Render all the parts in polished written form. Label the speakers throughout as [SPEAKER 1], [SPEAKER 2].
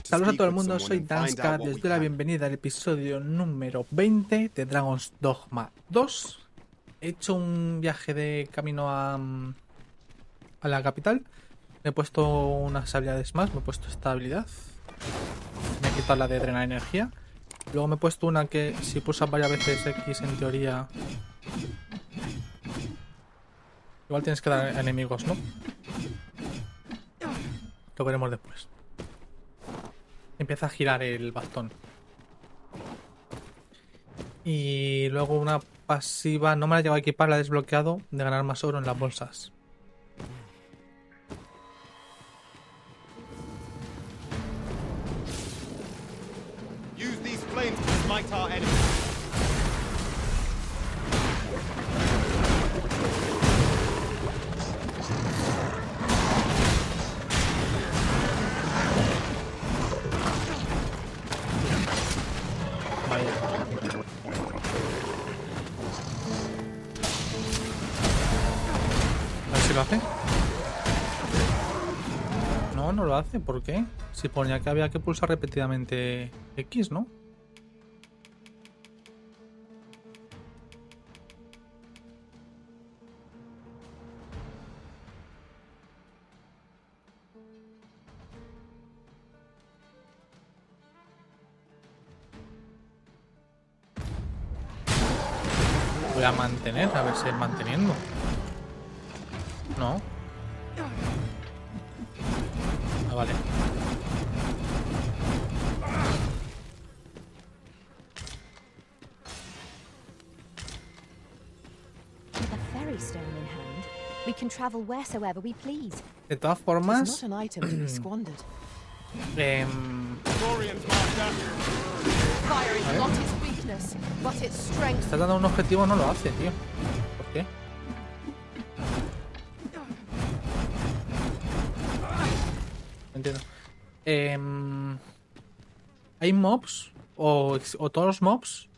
[SPEAKER 1] Saludos a todo el mundo, soy Danska, les doy la bienvenida al episodio número 20 de Dragon's Dogma 2. He hecho un viaje de camino a la capital. Me he puesto unas habilidades más, me he puesto esta habilidad. Me he quitado la de drenar energía. Luego me he puesto una que si pulsas varias veces X en teoría... Igual tienes que dar a enemigos, ¿no? Lo veremos después. Empieza a girar el bastón. Y luego una pasiva, no me la he llegado a equipar, la he desbloqueado, de ganar más oro en las bolsas.
[SPEAKER 2] Use these flames to smite our enemies.
[SPEAKER 1] Vaya. A ver si lo hace. No, no lo hace. ¿Por qué? Si ponía que había que pulsar repetidamente X, ¿no? Voy a mantener, a ver si es manteniendo. No. Ah, vale.
[SPEAKER 3] With a ferry stone in hand, we can travel wheresoever we please.
[SPEAKER 1] De todas
[SPEAKER 3] It's
[SPEAKER 1] formas,
[SPEAKER 3] not an item to be squandered.
[SPEAKER 2] Glorians, Master.
[SPEAKER 3] Fire is not its weakness, but its strength.
[SPEAKER 1] está dando un objetivo, no lo hace, tío. ¿Por qué? No entiendo. Hay mobs o todos los mobs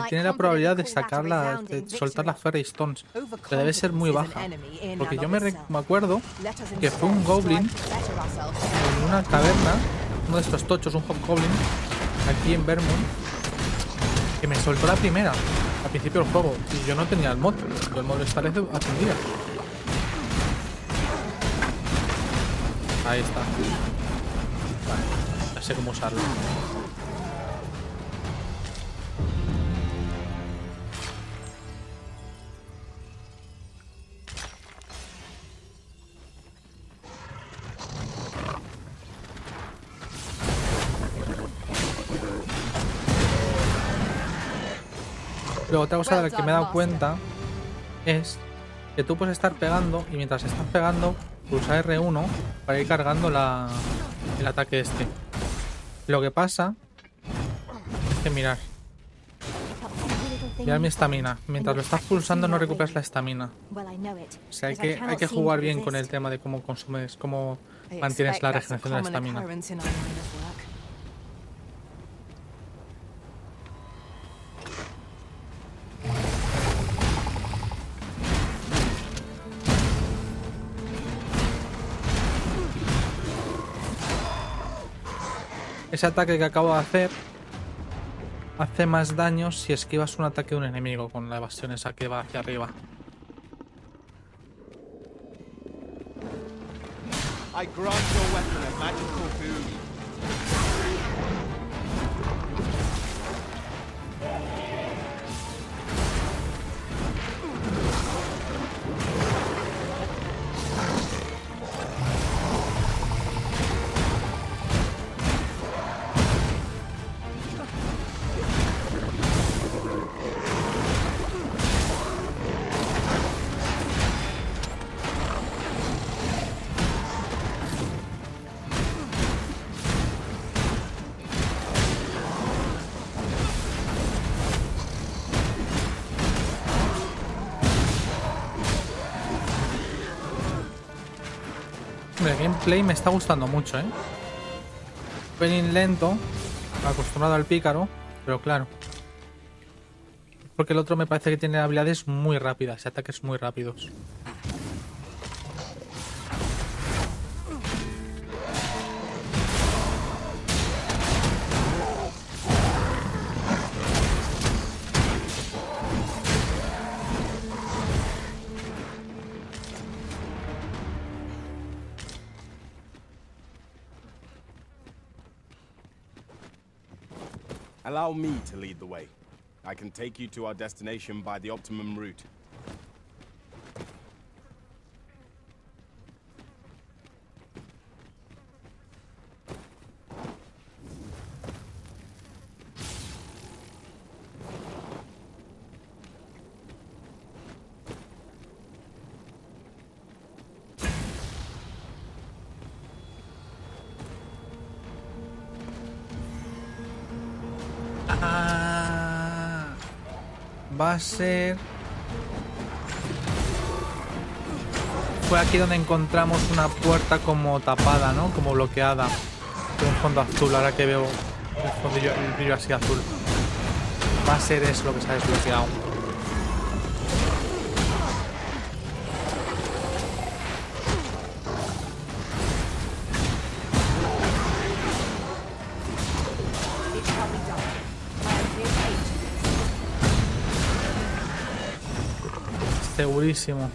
[SPEAKER 1] tienen la probabilidad de sacar de soltar las Fairy Stones, pero debe ser muy baja, porque yo me acuerdo que fue un goblin en una caverna, uno de estos tochos, un hobgoblin aquí en Vermont, que me soltó la primera al principio del juego y yo no tenía el mod. Yo el mod lo instalé hace un día. Ahí está. Vale, ya sé cómo usarlo. Luego otra cosa de la que me he dado cuenta es que tú puedes estar pegando y mientras estás pegando pulsa R1 para ir cargando el ataque este. Lo que pasa es que mirad mi estamina. Mientras lo estás pulsando no recuperas la estamina. O sea, hay que jugar bien con el tema de cómo consumes, cómo mantienes la regeneración de la estamina. Ese ataque que acabo de hacer hace más daño si esquivas un ataque de un enemigo con la evasión esa que va hacia arriba.
[SPEAKER 2] I grant your weapon a magical boon.
[SPEAKER 1] Hombre, el gameplay me está gustando mucho, ¿eh? Un pelín lento, acostumbrado al pícaro, pero claro. Porque el otro me parece que tiene habilidades muy rápidas y ataques muy rápidos.
[SPEAKER 4] Allow me to lead the way. I can take you to our destination by the optimum route.
[SPEAKER 1] Va a ser... Fue aquí donde encontramos una puerta como tapada, ¿no? Como bloqueada. Con un fondo azul, ahora que veo el brillo así azul. Va a ser eso lo que se ha desbloqueado. Segurísimo.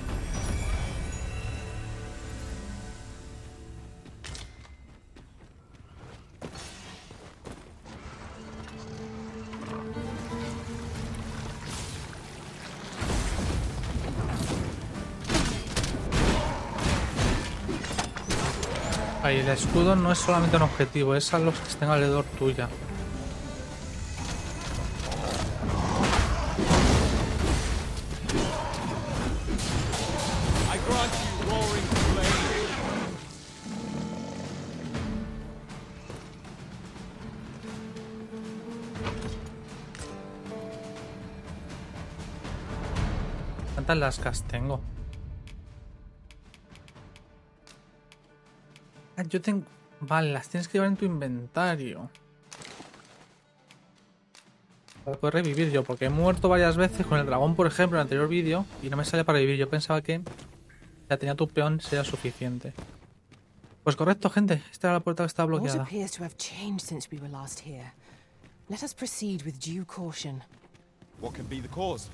[SPEAKER 1] Ahí, el escudo no es solamente un objetivo, es a los que estén alrededor tuya.
[SPEAKER 2] I grant you roaring flame.
[SPEAKER 1] ¿Cuántas lascas tengo? Ah, yo tengo... Vale, las tienes que llevar en tu inventario. Para poder revivir yo, porque he muerto varias veces con el dragón, por ejemplo, en el anterior vídeo, y no me sale para revivir. Yo pensaba que ya tenía tu peón, sería suficiente. Pues correcto, gente. Esta era la puerta que estaba bloqueada.
[SPEAKER 5] What appears to have changed since we were last here. Let us proceed with due caution.
[SPEAKER 4] What could be the cause?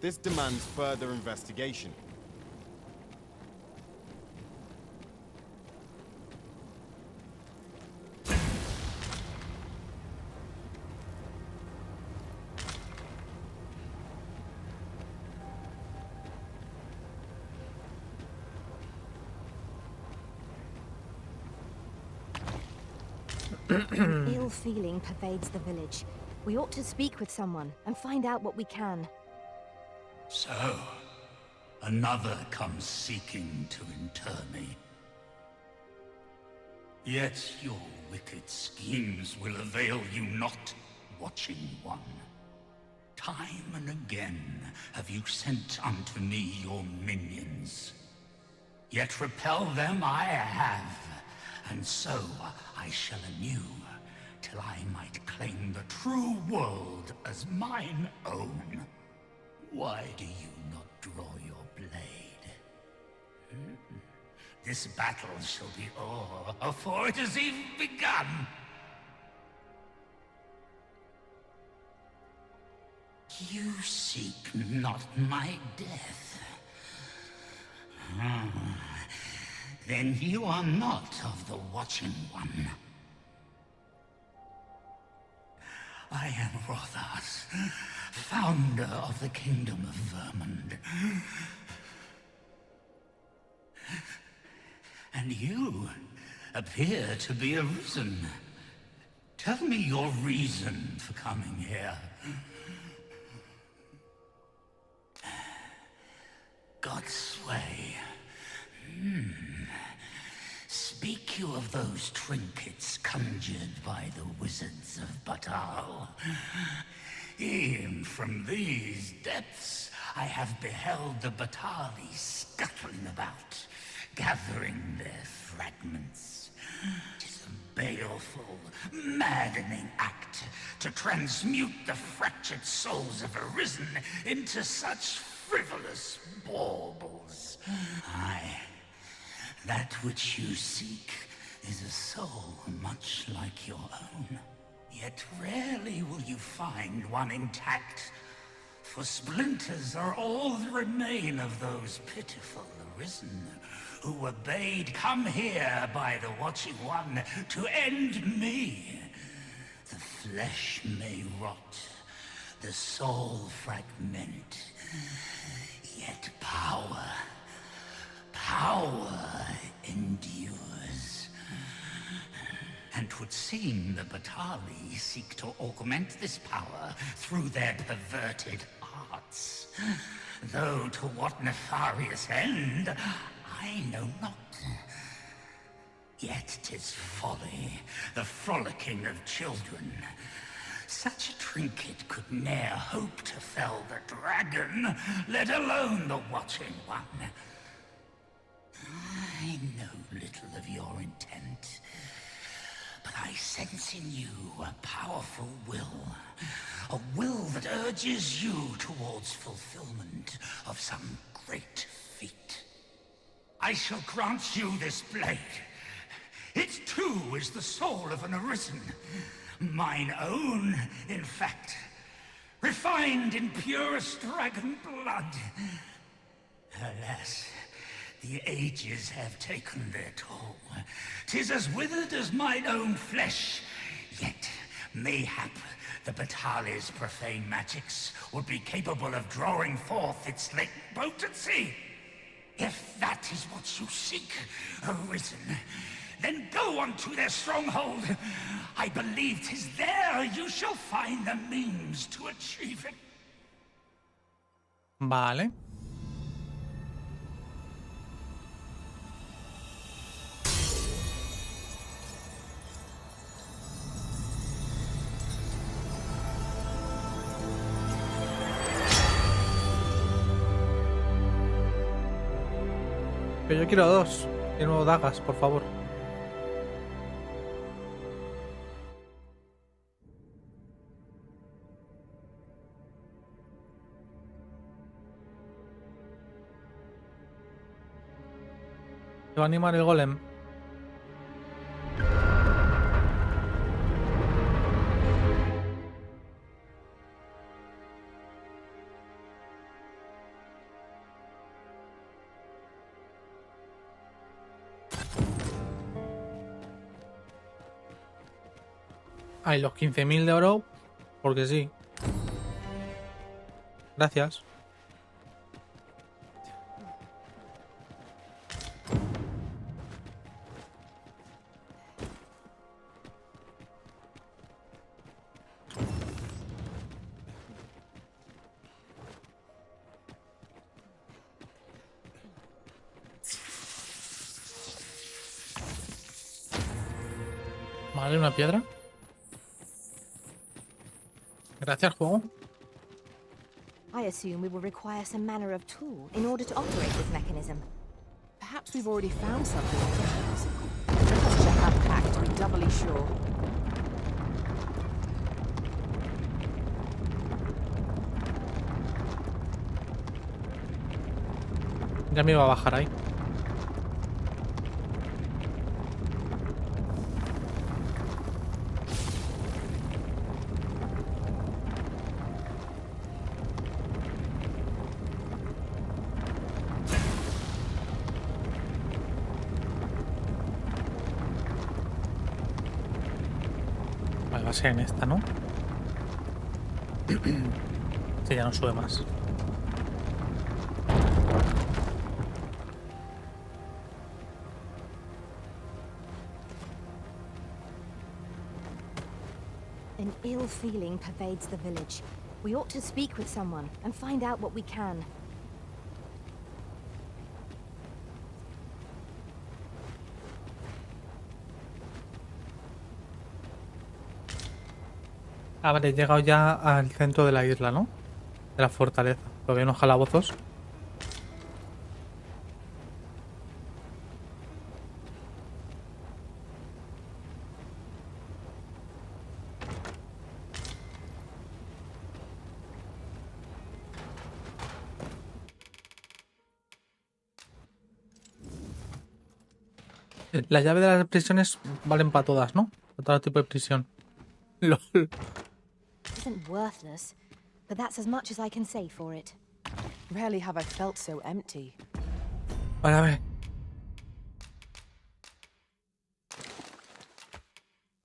[SPEAKER 4] This demands further investigation.
[SPEAKER 3] An ill feeling pervades the village. We ought to speak with someone and find out what we can.
[SPEAKER 6] So, another comes seeking to inter me. Yet your wicked schemes will avail you not, Watching One. Time and again have you sent unto me your minions. Yet repel them I have, and so I shall anew, till I might claim the true world as mine own. Why do you not draw your blade? This battle shall be o'er afore it has even begun. You seek not my death. Then you are not of the Watching One. I am Rothas, founder of the Kingdom of Vermund. And you appear to be arisen. Tell me your reason for coming here. Godsway. Speak you of those trinkets conjured by the wizards of Batal. E'en from these depths I have beheld the Batali scuttling about, gathering their fragments. 'Tis a baleful, maddening act to transmute the fractured souls of Arisen into such frivolous baubles. Aye, that which you seek is a soul much like your own. Yet rarely will you find one intact, for splinters are all that remain of those pitiful Arisen who were bade come here by the Watching One to end me. The flesh may rot, the soul fragment, yet power endures. And 'twould seem the Batali seek to augment this power through their perverted arts. Though to what nefarious end, I know not. Yet 'tis folly, the frolicking of children. Such a trinket could ne'er hope to fell the dragon, let alone the watching one. I know little of your intent, but I sense in you a powerful will. A will that urges you towards fulfillment of some great feat. I shall grant you this blade. It too is the soul of an arisen. Mine own, in fact. Refined in purest dragon blood. Alas, the ages have taken their toll. 'Tis as withered as mine own flesh. Yet, mayhap, the Batali's profane magics would be capable of drawing forth its latent potency. If that is what you seek, Arisen, then go on to their stronghold. I believe 'tis there you shall find the means to achieve it.
[SPEAKER 1] Vale. Pero yo quiero dos. Quiero dagas, por favor. Se va a animar el golem. Ay, los 15.000 de oro, porque sí. Gracias. Vale, una piedra. Gracias, juego.
[SPEAKER 3] I assume we will require some manner of tool in order to operate this mechanism.
[SPEAKER 5] Perhaps we've already found something. Let us check our pack to be doubly sure.
[SPEAKER 1] Ya me iba a bajar ahí. Va a ser en esta, ¿no? Sí, ya no sube más.
[SPEAKER 3] An ill feeling pervades the village. We ought to speak with someone and find out what we can.
[SPEAKER 1] Ah, vale, he llegado ya al centro de la isla, ¿no? De la fortaleza. Todavía unos calabozos. La llave de las prisiones valen para todas, ¿no? Para todo tipo de prisión. LOL.
[SPEAKER 3] Isn't worthless, but that's as much as I can say for it.
[SPEAKER 5] Rarely have I felt so empty.
[SPEAKER 1] Vale, a ver.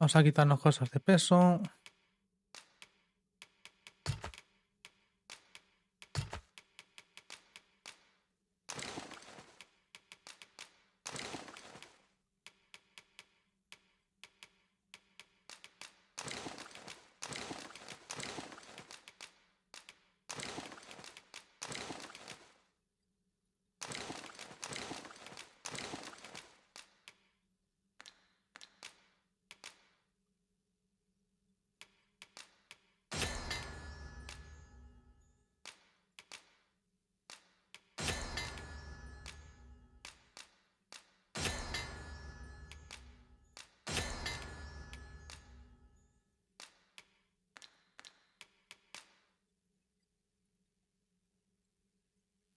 [SPEAKER 1] Vamos a quitarnos cosas de peso.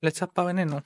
[SPEAKER 1] ¿Le echas para veneno?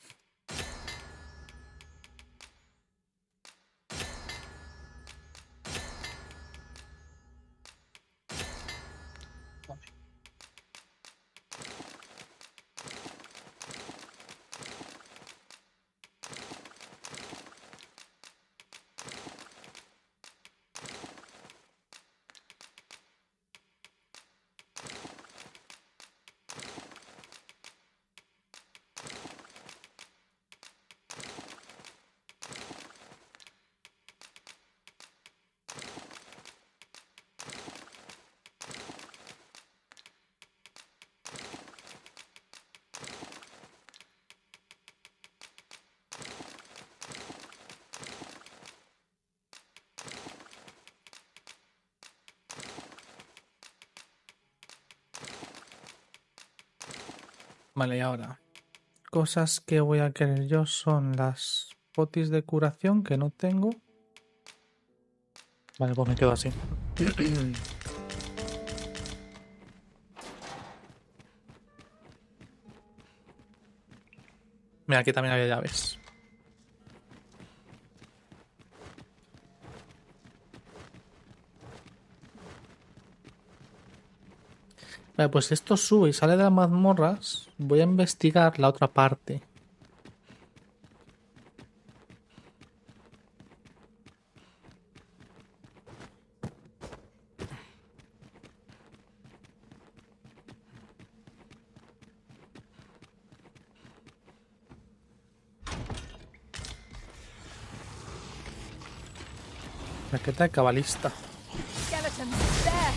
[SPEAKER 1] Vale, y ahora. Cosas que voy a querer yo son las potis de curación que no tengo. Vale, pues me quedo así. Mira, aquí también había llaves. Vale, pues si esto sube y sale de las mazmorras, voy a investigar la otra parte. Raqueta de cabalista.
[SPEAKER 3] Skeletons, there!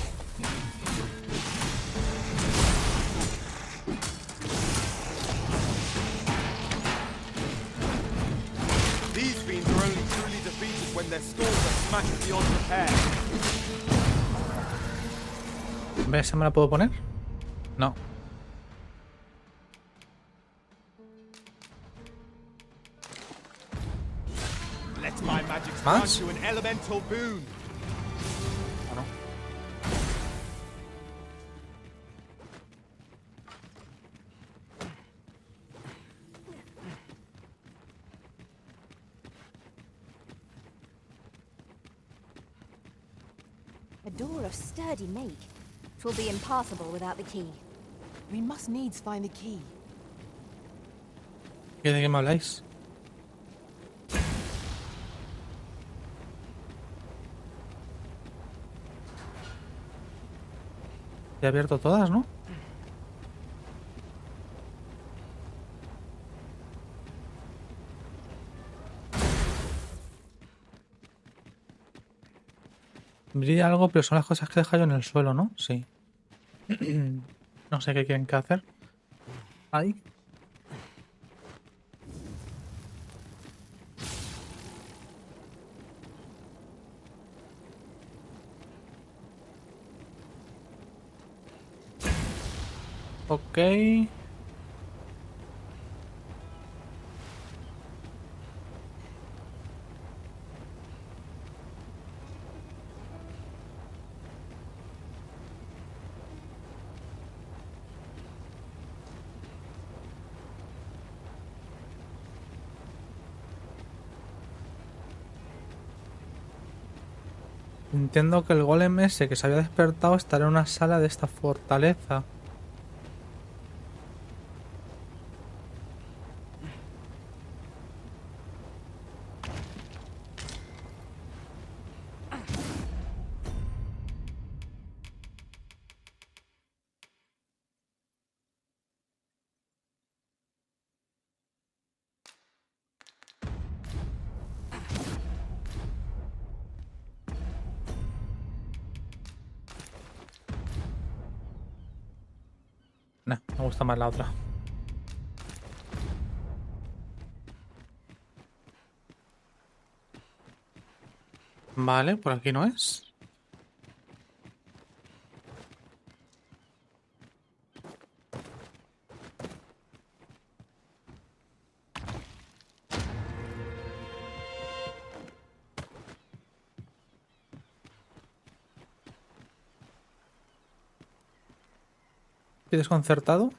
[SPEAKER 2] These fiends are only truly defeated when their skulls are smashed beyond repair.
[SPEAKER 1] ¿Ves? ¿Me la puedo poner? No.
[SPEAKER 2] Let my magic
[SPEAKER 1] ¿Más?
[SPEAKER 2] grant you an elemental boon.
[SPEAKER 1] ¿O no?
[SPEAKER 3] A door of sturdy make. 'Twill be impassable without the key.
[SPEAKER 5] We must needs find the key.
[SPEAKER 1] ¿De qué me habláis? He abierto todas, ¿no? Brilla algo, pero son las cosas que dejo yo en el suelo, ¿no? Sí. No sé qué quieren que hacer. Ahí. Ok. Entiendo que el golem ese que se había despertado estará en una sala de esta fortaleza. Nah, me gusta más la otra. Vale, por aquí no es. Estoy desconcertado.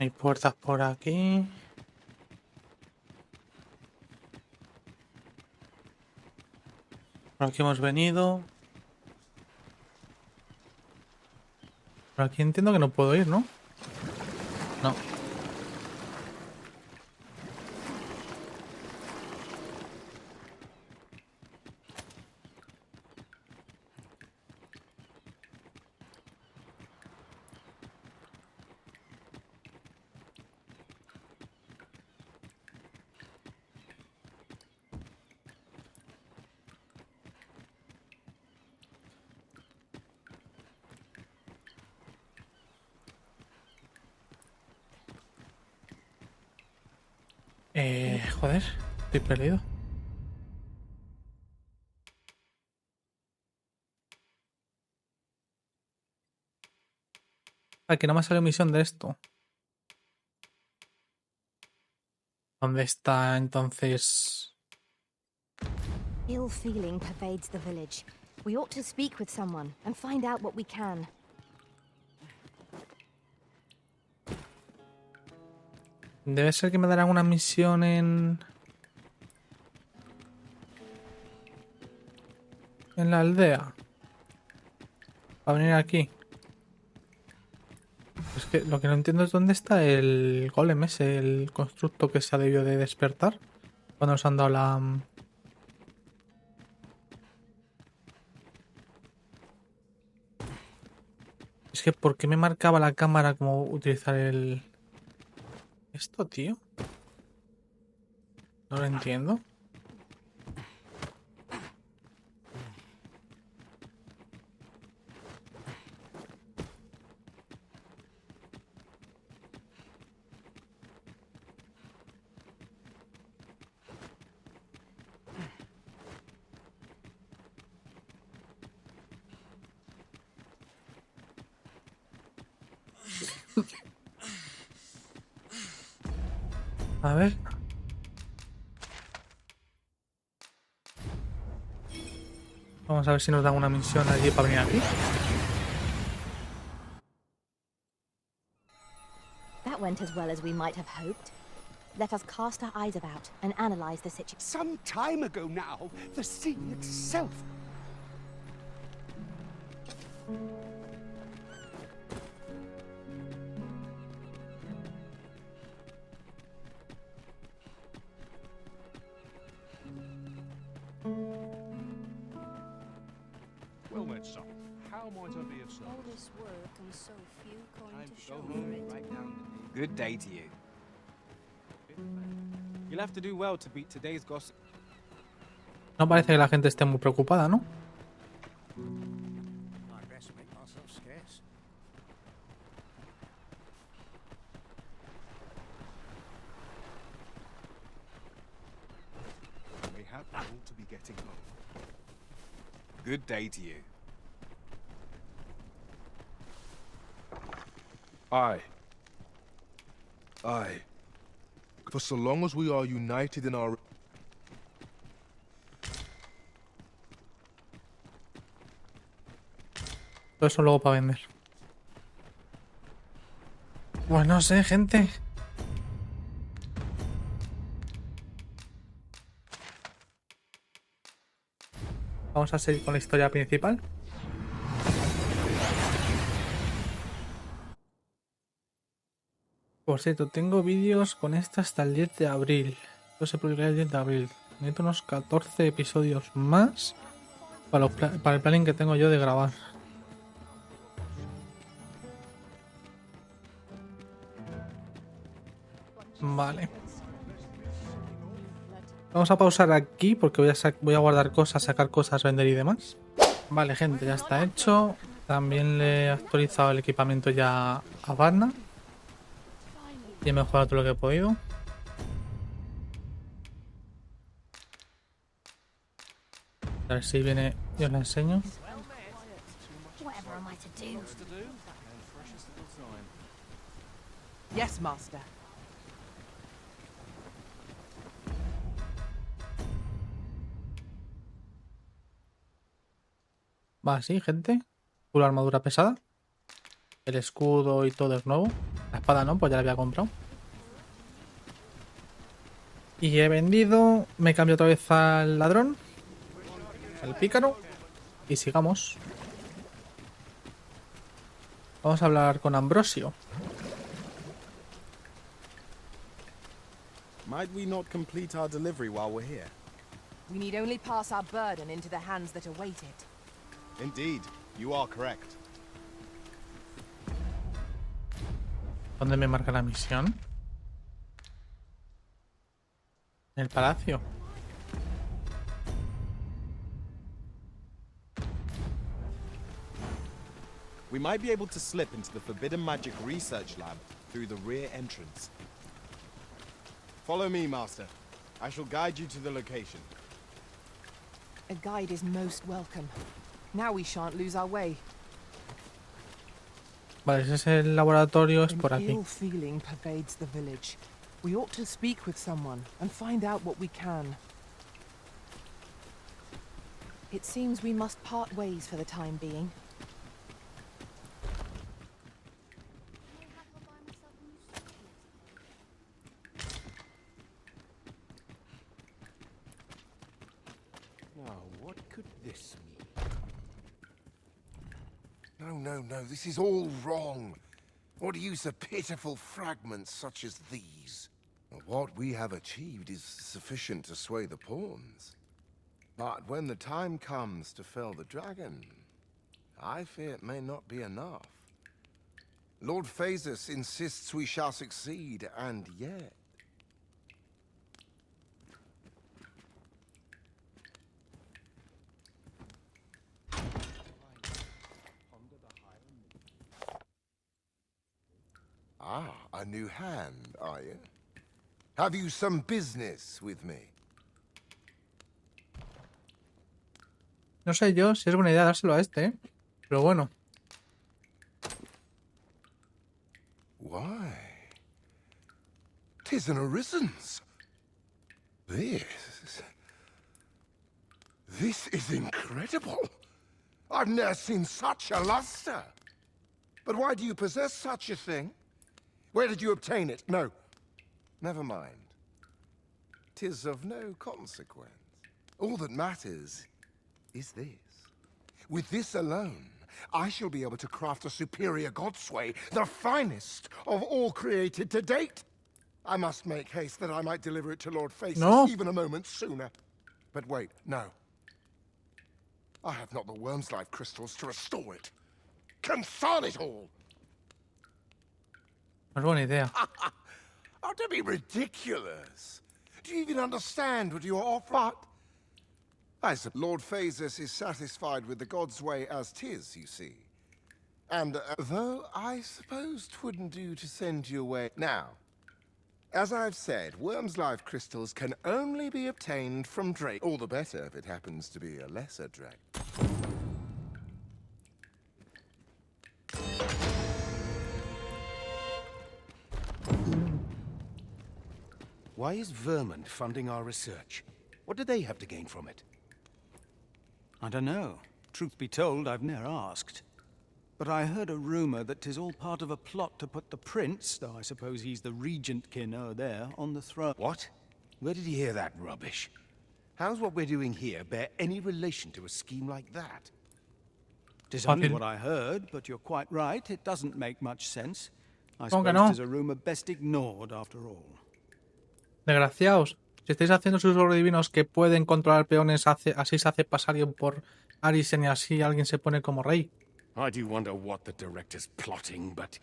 [SPEAKER 1] Hay puertas por aquí. Por aquí hemos venido. Por aquí entiendo que no puedo ir, ¿no? No. Joder, estoy perdido. Aquí no me sale misión de esto. ¿Dónde está entonces?
[SPEAKER 3] Ill feeling pervades the village. We ought to speak with someone and find out what we can.
[SPEAKER 1] Debe ser que me darán una misión en la aldea. Para venir aquí. Es que lo que no entiendo es dónde está el golem ese, el constructo que se ha debido de despertar. Cuando nos han dado la... Es que ¿por qué me marcaba la cámara como utilizar el... ¿Esto, tío? No lo entiendo. A ver. Vamos a ver si nos dan una misión allí para venir aquí.
[SPEAKER 3] That went as well as we might have hoped. Let us cast our eyes about and analyze the situation.
[SPEAKER 7] Some time ago now, the sea itself.
[SPEAKER 8] Well met, son. How might I be of service?
[SPEAKER 9] All this work and so few coin to show for it.
[SPEAKER 4] Good day to you. You'll have to do well to beat today's gossip.
[SPEAKER 1] No parece que la gente esté muy preocupada, ¿no?
[SPEAKER 7] I'd best make myself scarce.
[SPEAKER 8] Mayhap I ought to be getting home.
[SPEAKER 4] Good day to you.
[SPEAKER 8] Aye. Aye. For so long as we are united in our...
[SPEAKER 1] Todo eso luego para vender. Pues no sé, gente. Vamos a seguir con la historia principal. Por cierto, tengo vídeos con esta hasta el 10 de abril. Esto se publicará el 10 de abril. Necesito unos 14 episodios más para el planning que tengo yo de grabar. Vale. Vamos a pausar aquí porque voy a guardar cosas, sacar cosas, vender y demás. Vale, gente, ya está hecho. También le he actualizado el equipamiento ya a Varna. Y he mejorado todo lo que he podido. A ver si viene y os la enseño.
[SPEAKER 3] Whatever am I to do?
[SPEAKER 5] Yes, master.
[SPEAKER 1] Va así, gente. Pura armadura pesada. El escudo y todo es nuevo. La espada no, pues ya la había comprado. Y he vendido. Me cambio otra vez al ladrón. Al pícaro. Y sigamos. Vamos a hablar con Ambrosio.
[SPEAKER 4] Might we not complete our delivery while we're here?
[SPEAKER 5] We need only pass our burden into the hands that await it.
[SPEAKER 4] Indeed, you are correct.
[SPEAKER 1] ¿Dónde me marca la misión? En el palacio.
[SPEAKER 4] We might be able to slip into the Forbidden Magic Research Lab through the rear entrance. Follow me, Master. I shall guide you to the location.
[SPEAKER 5] A guide is most welcome. Now we shan't lose our way.
[SPEAKER 1] Vale, ese es el laboratorio, es por
[SPEAKER 5] An
[SPEAKER 1] aquí.
[SPEAKER 5] ill feeling pervades the village. We ought to speak with someone and find out what we can. It seems we must part ways for the time being.
[SPEAKER 7] Now, what could this mean?
[SPEAKER 8] No, this is all wrong. What use of pitiful fragments such as these? What we have achieved is sufficient to sway the pawns. But when the time comes to fell the dragon, I fear it may not be enough. Lord Phasus insists we shall succeed, and yet... Ah, a new hand, are you? Have you some business with me?
[SPEAKER 1] No sé yo si es buena idea dárselo a este, ¿eh? Pero bueno.
[SPEAKER 8] Why? 'Tis an Orisons. This is incredible. I've never seen such a luster. But why do you possess such a thing? Where did you obtain it? No. Never mind. 'Tis of no consequence. All that matters is this. With this alone, I shall be able to craft a superior Godsway, the finest of all created to date. I must make haste that I might deliver it to Lord Phasus even a moment sooner. But wait, no. I have not the Worm's Life crystals to restore it. Console it all!
[SPEAKER 1] No es buena idea.
[SPEAKER 8] Oh, don't be ridiculous. Do you even understand what you are offering? I suppose Lord Phasus is satisfied with the God's way as 'tis, you see. And though I suppose 'twouldn't do to send you away now. As I've said, Worm's Life crystals can only be obtained from Drake. All the better if it happens to be a lesser Drake.
[SPEAKER 7] Why is Vermont funding our research? What do they have to gain from it?
[SPEAKER 10] I don't know. Truth be told, I've ne'er asked. But I heard a rumor that 'tis all part of a plot to put the prince, though I suppose he's the regent kin o'er there, on the throne.
[SPEAKER 7] What? Where did you hear that rubbish? How's what we're doing here bear any relation to a scheme like that?
[SPEAKER 10] 'Tis only what I heard, but you're quite right. It doesn't make much sense. I
[SPEAKER 1] ¿Cómo que
[SPEAKER 10] suppose
[SPEAKER 1] no?
[SPEAKER 10] 'tis a rumor best ignored after all.
[SPEAKER 1] Desgraciados. Si estáis haciendo susurros divinos que pueden controlar peones, así se hace pasar alguien por Arisen y así alguien se pone como rey.
[SPEAKER 7] I do wonder what the director's plotting, but...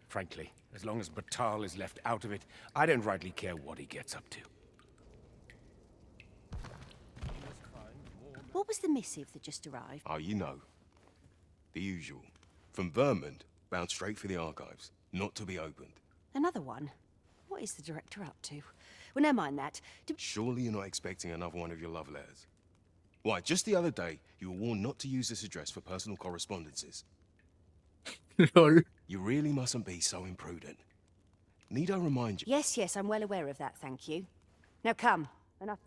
[SPEAKER 7] frankly, As long as Batal is left out of it, I don't rightly care what he gets up to.
[SPEAKER 9] What was the missive that just arrived?
[SPEAKER 11] Oh, you know. The usual. From Vermund, bound straight for the archives. Not to be opened.
[SPEAKER 9] Another one? What is the director up to? Well, never mind that.
[SPEAKER 11] Surely you're not expecting another one of your love letters. Why, just the other day, you were warned not to use this address for personal correspondences.
[SPEAKER 1] LOL.
[SPEAKER 11] You really mustn't be so imprudent. Need I remind you?
[SPEAKER 9] Yes, yes, I'm well aware of that, thank you. Now come. Enough.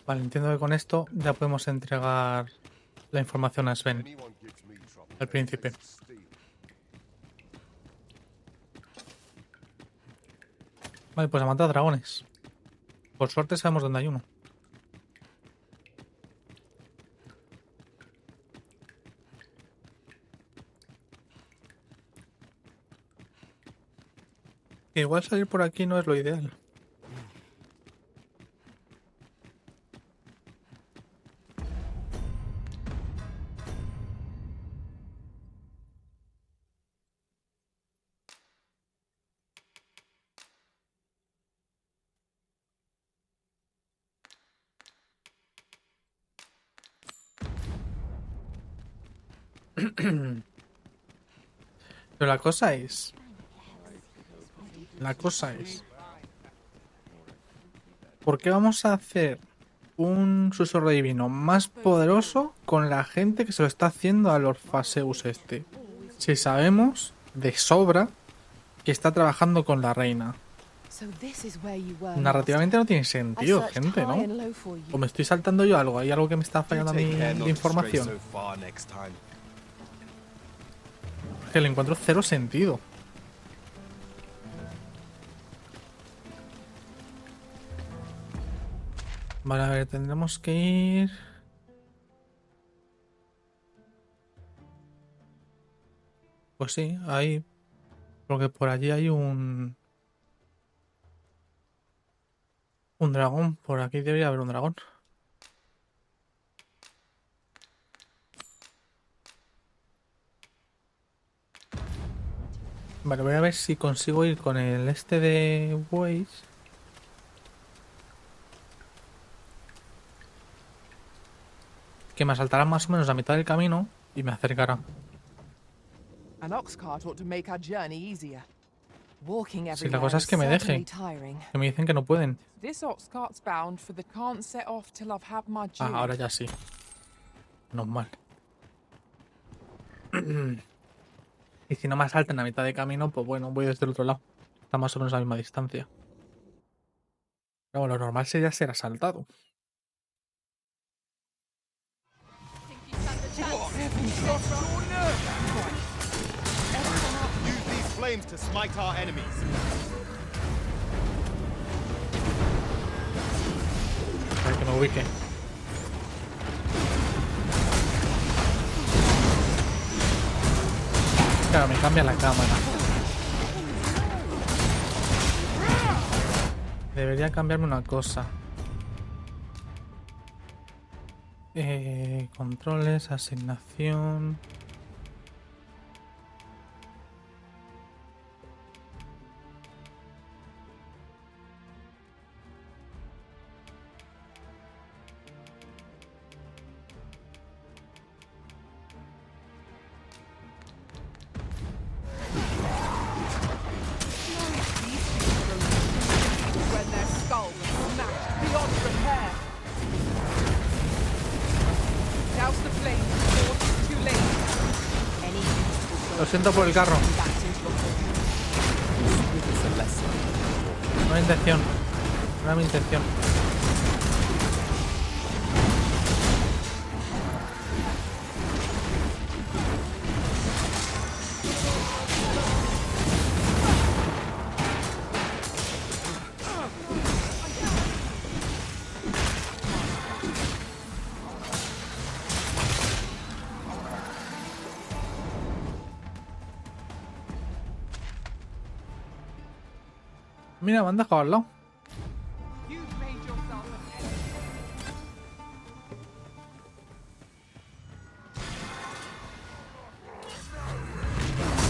[SPEAKER 1] Vale, entiendo que con esto ya podemos entregar la información a Sven, al príncipe. Vale, pues a matar dragones. Por suerte sabemos dónde hay uno. Igual salir por aquí no es lo ideal. Pero la cosa es... ¿Por qué vamos a hacer un susurro divino más poderoso con la gente que se lo está haciendo al Orphaseus este? Si sabemos de sobra que está trabajando con la reina. Narrativamente no tiene sentido, gente, ¿no? O me estoy saltando yo algo, hay algo que me está fallando a mí de información. Que le encuentro cero sentido. Vale, a ver, tendremos que ir... Pues sí, ahí. Porque por allí hay un dragón. Por aquí debería haber un dragón. Vale, voy a ver si consigo ir con el este de Waze. Que me saltará más o menos a mitad del camino y me acercará. Si la cosa es que me dejen. Que me dicen que no pueden. Ah, ahora ya sí. Normal. Y si no me saltan a mitad de camino, pues bueno, voy desde el otro lado. Está más o menos a la misma distancia. Pero bueno, lo normal sería ser asaltado.
[SPEAKER 4] Use these flames to smite our enemies.
[SPEAKER 1] Para que me ubique. Claro, me cambia la cámara. Debería cambiarme una cosa. Controles, asignación. Lo siento por el carro. No era intención. No era mi intención. Mira, me han dejado al lado.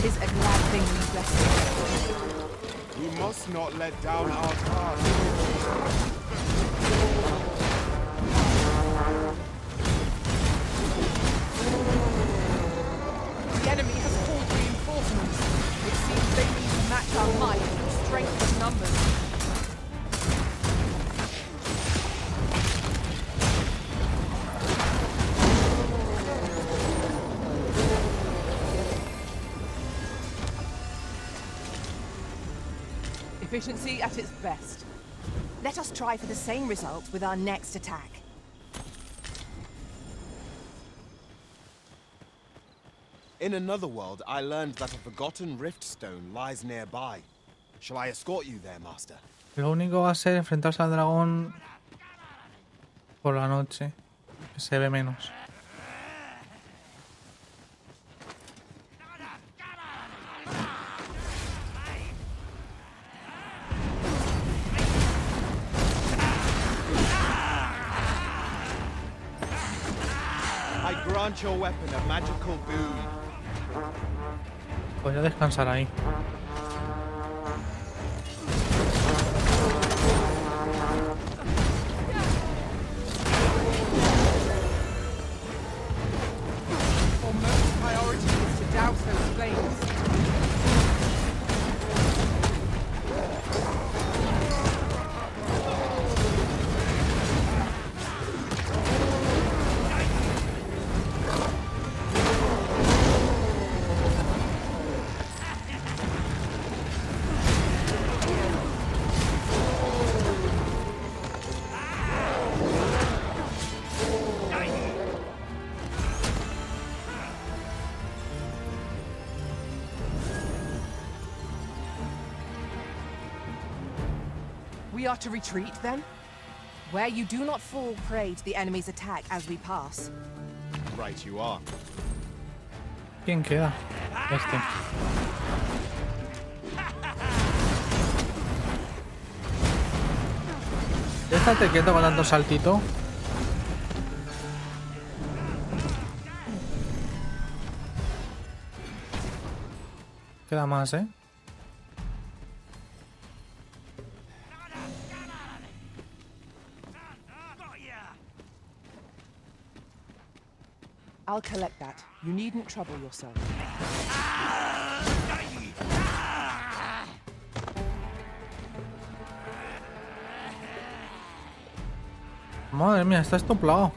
[SPEAKER 5] It's a glad thing we rested.
[SPEAKER 4] We must not let down our task.
[SPEAKER 5] The enemy has called reinforcements. It seems they need to match our might with strength of numbers. Efficiency at its best.
[SPEAKER 3] Let us try for the same result with our next attack.
[SPEAKER 4] In another world, I learned that a forgotten rift stone lies nearby. Shall I escort you there, master?
[SPEAKER 1] Lo único va a ser enfrentarse al dragón por la noche, que se ve menos.
[SPEAKER 4] I grant your weapon a magical boon.
[SPEAKER 1] Voy a descansar ahí.
[SPEAKER 5] Foremost priority is to douse those flames. We are to retreat, then? Where you do not fall prey to the enemy's attack as we pass.
[SPEAKER 4] Right you are.
[SPEAKER 1] ¿Quién queda? Este. Déjate quieto con tanto saltito. Queda más, ¿eh?
[SPEAKER 5] I'll collect that. You needn't trouble yourself.
[SPEAKER 1] Madre mía, está estoplado.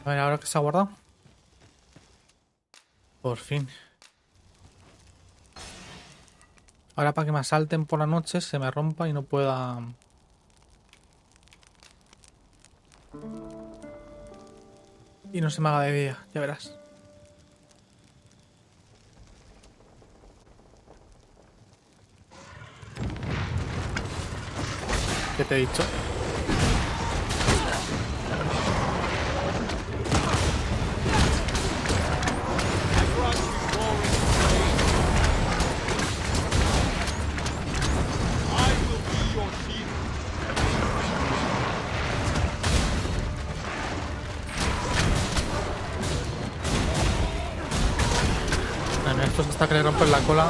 [SPEAKER 1] A ver, ahora que se ha guardado. Por fin. Ahora para que me asalten por la noche, se me rompa y no pueda... Y no se me haga de día, ya verás. ¿Qué te he dicho? Estos hasta que le rompen la cola.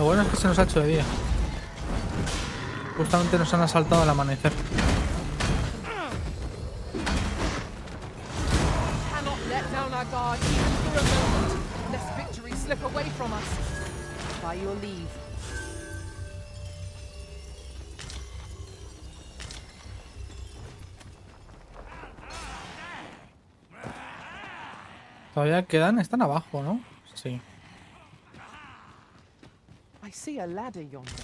[SPEAKER 1] Lo bueno es que se nos ha hecho de día. Justamente nos han asaltado al amanecer.
[SPEAKER 5] Cannot let down our guard even for a moment, lest victory slip away from us. By your leave.
[SPEAKER 1] Todavía quedan, están abajo, ¿no? Sí.
[SPEAKER 5] I see a ladder yonder,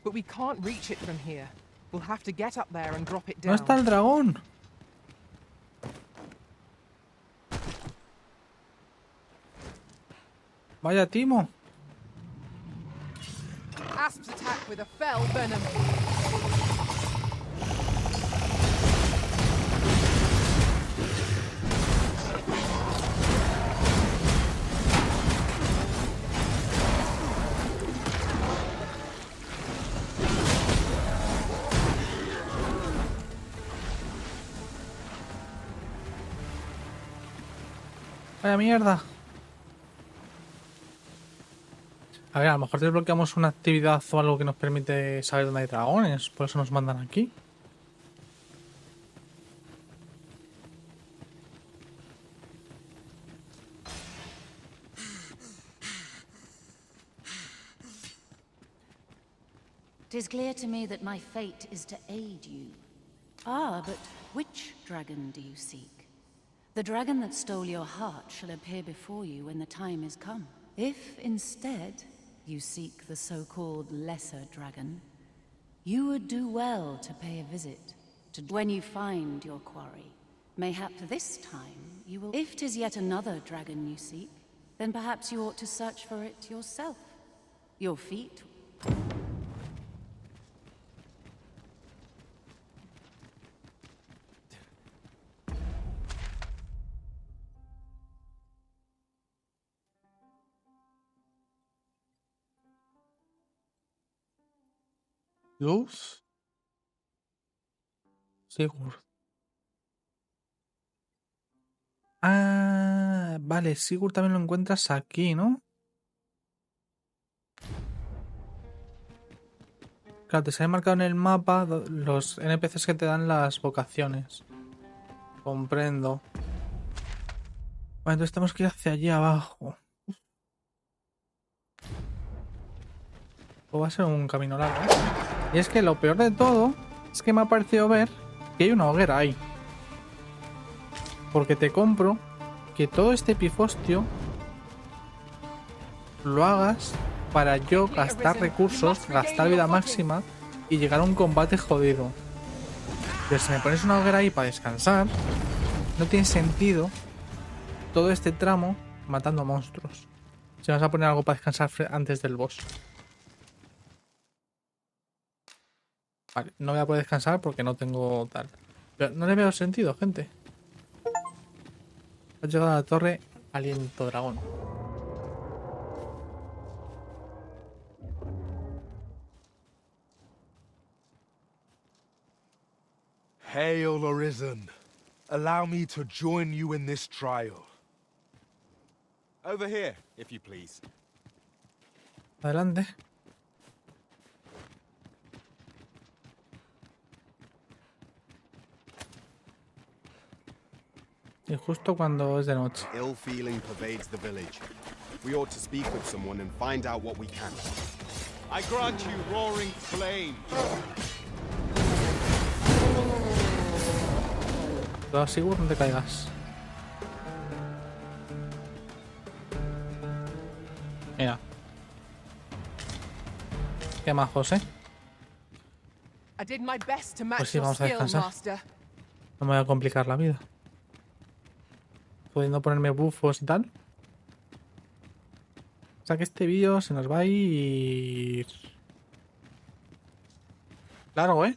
[SPEAKER 5] but we can't reach it from here. We'll have to get up there and drop it
[SPEAKER 1] ¿Dónde
[SPEAKER 5] down.
[SPEAKER 1] está el dragón? Vaya timo.
[SPEAKER 5] Asps attack with a fell venom.
[SPEAKER 1] Vaya mierda. A ver, a lo mejor desbloqueamos una actividad o algo que nos permite saber dónde hay dragones. Por eso nos mandan aquí.
[SPEAKER 9] Tis clear to me that my fate is to aid you. Ah, but which dragon do you seek? The dragon that stole your heart shall appear before you when the time is come. If, instead, you seek the so-called lesser dragon, you would do well to pay a visit to when you find your quarry. Mayhap this time you will... If 'tis yet another dragon you seek, then perhaps you ought to search for it yourself. Your feet...
[SPEAKER 1] Luz. Sigurd. Ah, vale, Sigurd también lo encuentras aquí, ¿no? Claro, te sale marcado en el mapa los NPCs que te dan las vocaciones. Comprendo. Bueno, entonces tenemos que ir hacia allí abajo. O va a ser un camino largo, ¿eh? Y es que lo peor de todo es que me ha parecido ver que hay una hoguera ahí. Porque te compro que todo este pifostio lo hagas para yo gastar recursos, gastar vida máxima y llegar a un combate jodido. Pero si me pones una hoguera ahí para descansar, no tiene sentido todo este tramo matando monstruos. Si vas a poner algo para descansar antes del boss. Vale, no voy a poder descansar porque no tengo tal. Pero no le veo sentido, gente. Ha llegado a la torre Aliento Dragón.
[SPEAKER 12] Hail, Arisen. Allow me to join you in this trial.
[SPEAKER 4] Over here, if you please.
[SPEAKER 1] Adelante. Y justo cuando es de noche.
[SPEAKER 4] Ill feeling pervades the village. We ought to speak with someone and find out what we can. I grant you roaring flame.
[SPEAKER 1] Pero Sigurd, no te caigas. Mira. Qué majos, ¿eh?
[SPEAKER 5] I did my best to match
[SPEAKER 1] Pues sí,
[SPEAKER 5] your
[SPEAKER 1] vamos a
[SPEAKER 5] skill,
[SPEAKER 1] descansar.
[SPEAKER 5] master.
[SPEAKER 1] No me voy a complicar la vida. Pudiendo ponerme buffos y tal. O sea que este vídeo se nos va a ir largo, ¿eh?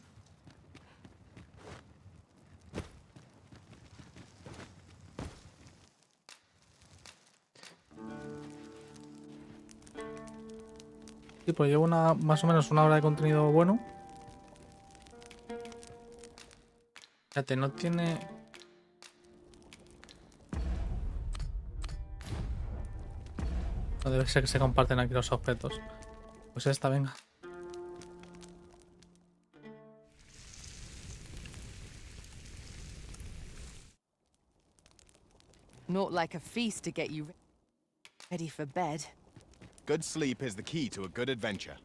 [SPEAKER 1] Sí, pues llevo más o menos una hora de contenido bueno. Fíjate, no tiene... No debe ser que se comparten aquí los objetos. Pues esta, venga.
[SPEAKER 5] Not like a feast to get you ready for bed.
[SPEAKER 4] Good sleep is the key to a good adventure.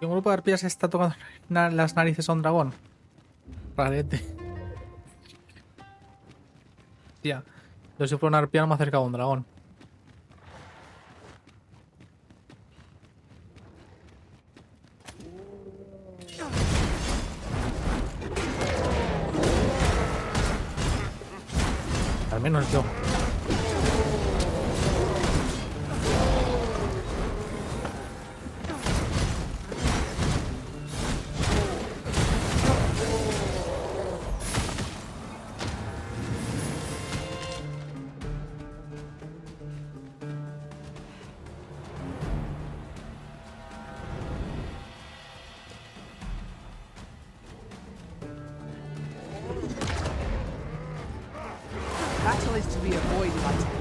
[SPEAKER 1] ¿Y un grupo de arpías está tocando las narices a un dragón? Rarete. Tía, yo si fuera una arpía no me acercaba a un dragón. Al menos yo.
[SPEAKER 5] Battle is to be avoided, I tell you.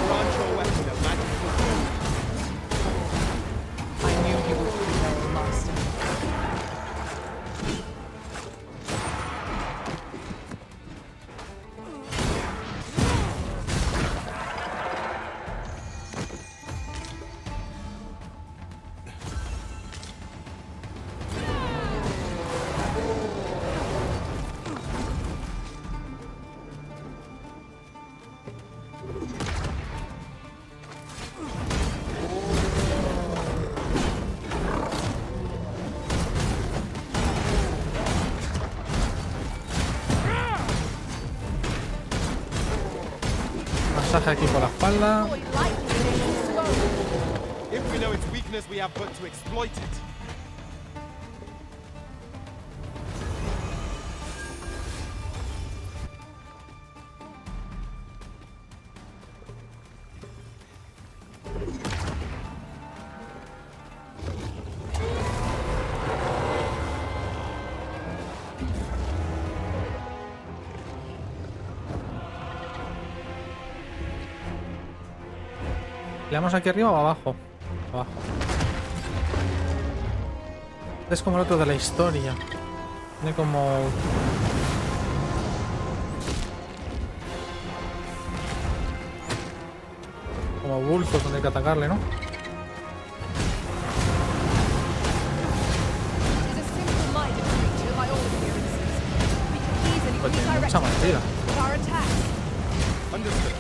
[SPEAKER 4] Grant your weapon a magical use.
[SPEAKER 5] I knew you would prevail, Master.
[SPEAKER 1] Masaje aquí por la espalda.
[SPEAKER 4] If we know its weakness, we have but to exploit it.
[SPEAKER 1] ¿Le damos aquí arriba o abajo? Abajo. Es como el otro de la historia. Tiene como... como bultos donde hay que atacarle, ¿no? Pues tiene mucha más vida.
[SPEAKER 4] Understood.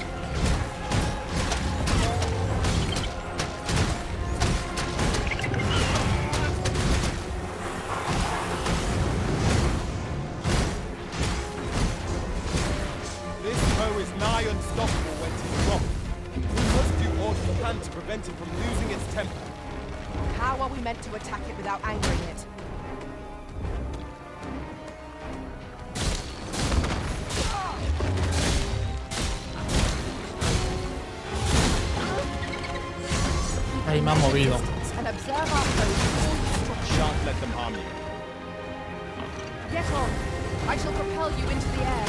[SPEAKER 4] This foe is nigh unstoppable when 'tis dropped. We must do all we can to prevent it from losing its temper.
[SPEAKER 5] How are we meant to attack it without angering it?
[SPEAKER 1] Ahí me ha movido.
[SPEAKER 5] And observe our foes.
[SPEAKER 4] Shan't let them harm you.
[SPEAKER 5] Get on. I shall propel you into the air.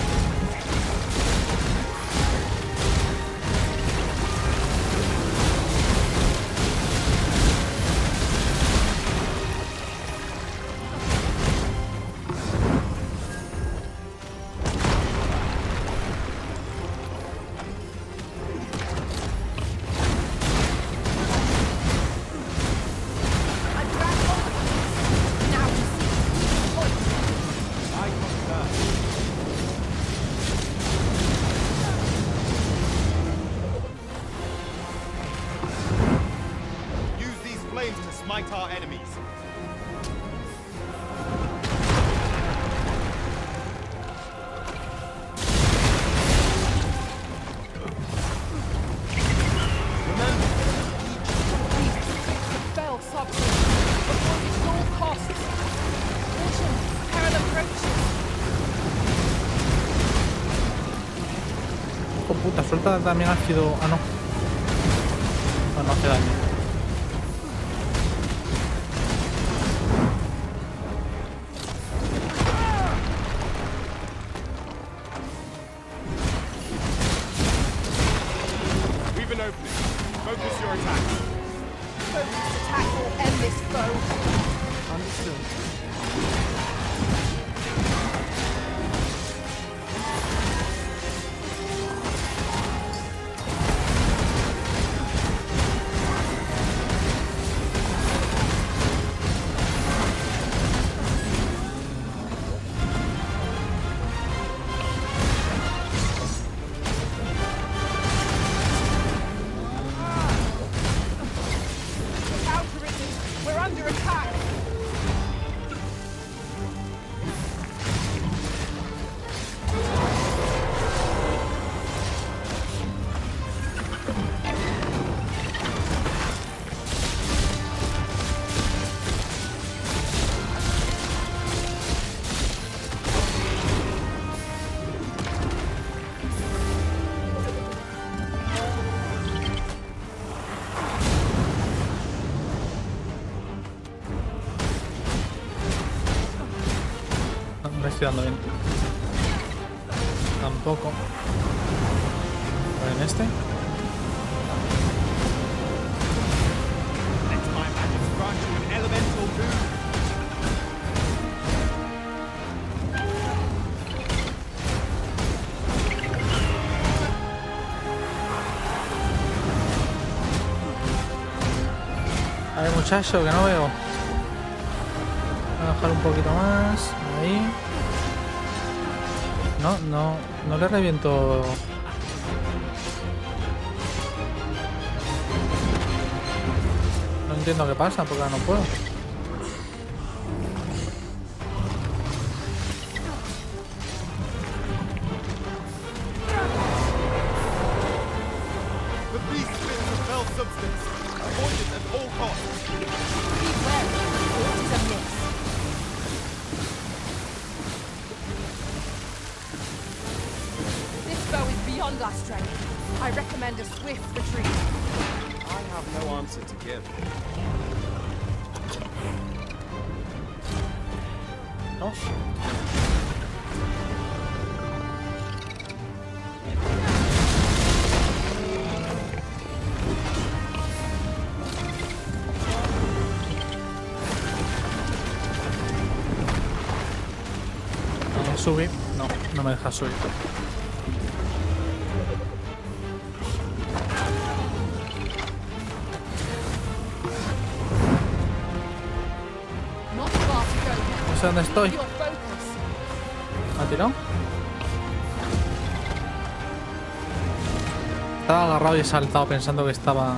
[SPEAKER 5] I'm dragged on. Now we see. Point.
[SPEAKER 4] I concur. Use these flames to smite our enemies. Remember,
[SPEAKER 5] The bell sobbed. Before we stole
[SPEAKER 1] suelta también ácido... Ah, no. No hace daño.
[SPEAKER 2] We've an opening. Focus your attack.
[SPEAKER 5] Focused attack will end this foe.
[SPEAKER 10] Understood.
[SPEAKER 5] Look out, Arisen. We're under attack.
[SPEAKER 1] No me estoy dando bien. Tampoco. En este.
[SPEAKER 2] Next time, Magic's grant you an elemental boost.
[SPEAKER 1] A ver, muchacho, que no veo. Voy a bajar un poquito más. Ahí. No le reviento. No entiendo qué pasa, porque ahora no puedo.
[SPEAKER 2] The beast spits a fell substance. Avoid it at all costs.
[SPEAKER 5] Be wary. It is a miss. This foe is beyond our strength. I recommend a swift retreat.
[SPEAKER 4] I have no answer to give.
[SPEAKER 1] No. Subir. No me deja subir.
[SPEAKER 5] Not far to go.
[SPEAKER 1] No sé dónde estoy.
[SPEAKER 5] Your focus.
[SPEAKER 1] ¿Me ha tirado? Estaba agarrado y he saltado pensando que estaba...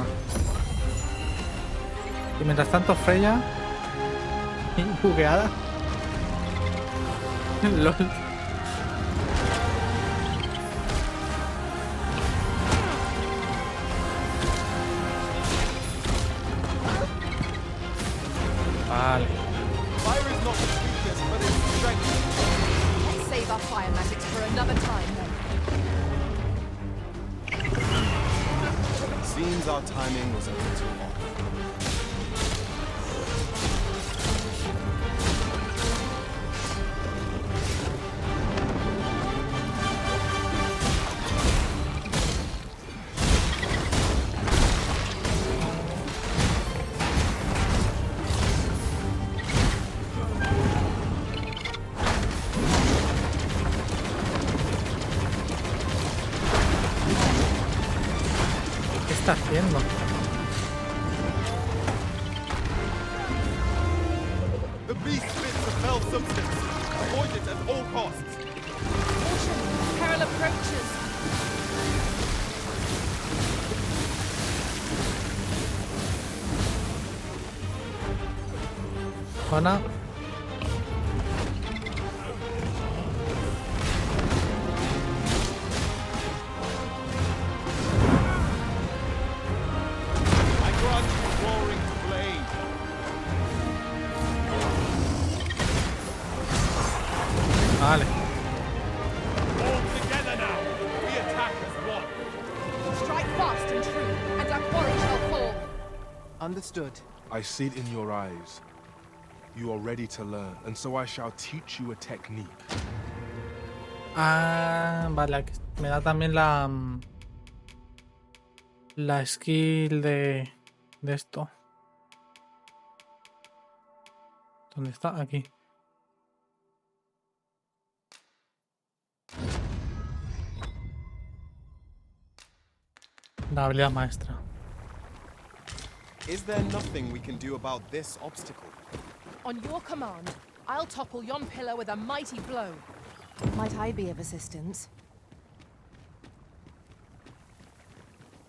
[SPEAKER 1] Y mientras tanto Freya... bugueada. LOL. Vale.
[SPEAKER 2] Fire is not its weakness, but its strength.
[SPEAKER 5] Let's save our fire magics for another time then.
[SPEAKER 4] Seems our timing was a little off.
[SPEAKER 1] ¿Qué está haciendo?
[SPEAKER 2] The beast spits a fell substance. Avoid it at all costs.
[SPEAKER 5] Caution! Peril approaches.
[SPEAKER 1] Juana.
[SPEAKER 2] I grant you roaring blade.
[SPEAKER 1] Vale.
[SPEAKER 2] All together now. We attack as one.
[SPEAKER 4] Understood.
[SPEAKER 12] I see it in your eyes. You are ready to learn, and so I shall teach you a technique.
[SPEAKER 1] Ah, vale, aquí me da también la skill de esto. ¿Dónde está? Aquí. La habilidad maestra.
[SPEAKER 4] Is there nothing we can do about this obstacle?
[SPEAKER 5] On your command, I'll topple yon pillar with a mighty blow.
[SPEAKER 3] Might I be of assistance?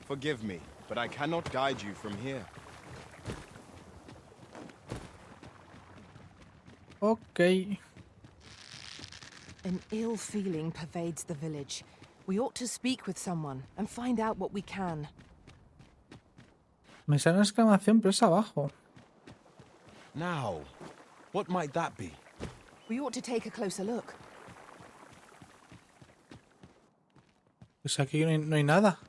[SPEAKER 4] Forgive me, but I cannot guide you from here.
[SPEAKER 1] Ok.
[SPEAKER 3] An ill feeling pervades the village. We ought to speak with someone and find out what we can.
[SPEAKER 1] Me sale una exclamación, pero es abajo.
[SPEAKER 4] Now, what might that be?
[SPEAKER 3] We ought to take a closer look.
[SPEAKER 1] Pues aquí no hay nada.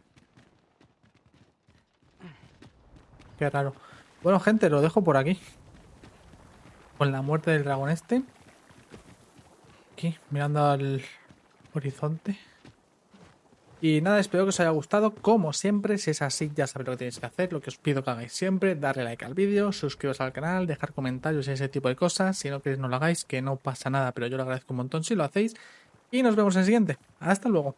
[SPEAKER 1] Qué raro. Bueno, gente, lo dejo por aquí. Con la muerte del dragón este. Aquí, mirando al horizonte. Y nada, espero que os haya gustado. Como siempre, si es así, ya sabéis lo que tenéis que hacer. Lo que os pido que hagáis siempre, darle like al vídeo, suscribiros al canal, dejar comentarios y ese tipo de cosas. Si no queréis, no lo hagáis, que no pasa nada, pero yo lo agradezco un montón si lo hacéis. Y nos vemos en el siguiente. Hasta luego.